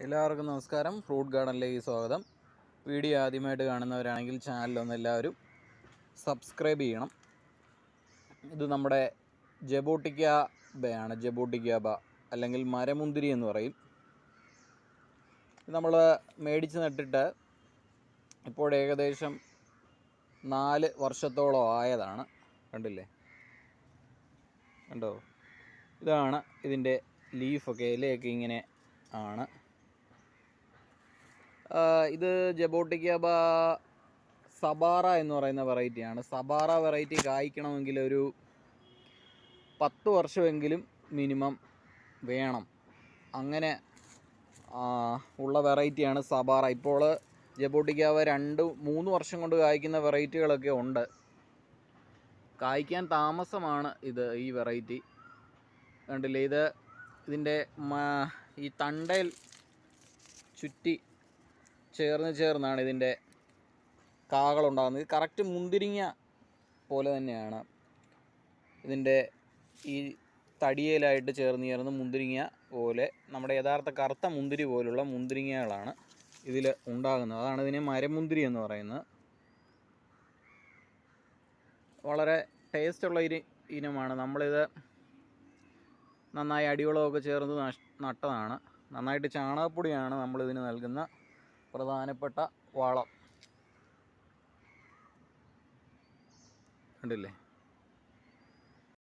എല്ലാവർക്കും നമസ്കാരം. ഫ്രൂട്ട് ഗാർഡനിലേക്ക് സ്വാഗതം. വീഡിയോ ആദ്യമായിട്ട് കാണുന്നവരാണെങ്കിൽ ചാനലൊന്ന് എല്ലാവരും സബ്സ്ക്രൈബ് ചെയ്യണം. ഇത് നമ്മുടെ ജബോട്ടിക്കാബയാണ്. ജബോട്ടിക്കാബ അല്ലെങ്കിൽ മരമുന്തിരി എന്ന് പറയും. നമ്മൾ മേടിച്ച് നട്ടിട്ട് ഇപ്പോൾ ഏകദേശം 4 വർഷത്തോളം ആയതാണ്. കണ്ടില്ലേ, കണ്ടോ? ഇതാണ് ഇതിൻ്റെ ലീഫൊക്കെ, ഇലയൊക്കെ ഇങ്ങനെ ആണ്. ഇത് ജബോട്ടിക്കാബ സബാറ എന്ന് പറയുന്ന വെറൈറ്റിയാണ്. സബാറ വെറൈറ്റി കായ്ക്കണമെങ്കിൽ ഒരു 10 വർഷമെങ്കിലും മിനിമം വേണം. അങ്ങനെ ഉള്ള വെറൈറ്റിയാണ് സബാറ. ഇപ്പോൾ ജബോട്ടിക്കാബ 2-3 വർഷം കൊണ്ട് കായ്ക്കുന്ന വെറൈറ്റികളൊക്കെ ഉണ്ട്. കായ്ക്കാൻ താമസമാണ് ഈ വെറൈറ്റി. കണ്ടില്ലേ, ഇതിൻ്റെ ഈ തണ്ടയിൽ ചുറ്റി ചേർന്നാണ് ഇതിൻ്റെ കാകളുണ്ടാകുന്നത്. കറക്റ്റ് മുന്തിരിങ്ങ പോലെ തന്നെയാണ് ഇതിൻ്റെ ഈ തടിയേലായിട്ട് ചേർന്ന് മുന്തിരിങ്ങ പോലെ, നമ്മുടെ യഥാർത്ഥ കറുത്ത മുന്തിരി പോലുള്ള മുന്തിരിങ്ങകളാണ് ഇതിൽ ഉണ്ടാകുന്നത്. അതാണ് ഇതിനെ മരമുന്തിരി എന്ന് പറയുന്നത്. വളരെ ടേസ്റ്റുള്ള ഇനമാണ്. നമ്മളിത് നന്നായി അടിവളമൊക്കെ ചേർന്ന് നട്ടതാണ്. നന്നായിട്ട് ചാണകപ്പൊടിയാണ് നമ്മളിതിന് നൽകുന്ന പ്രധാനപ്പെട്ട വളം. കണ്ടില്ലേ?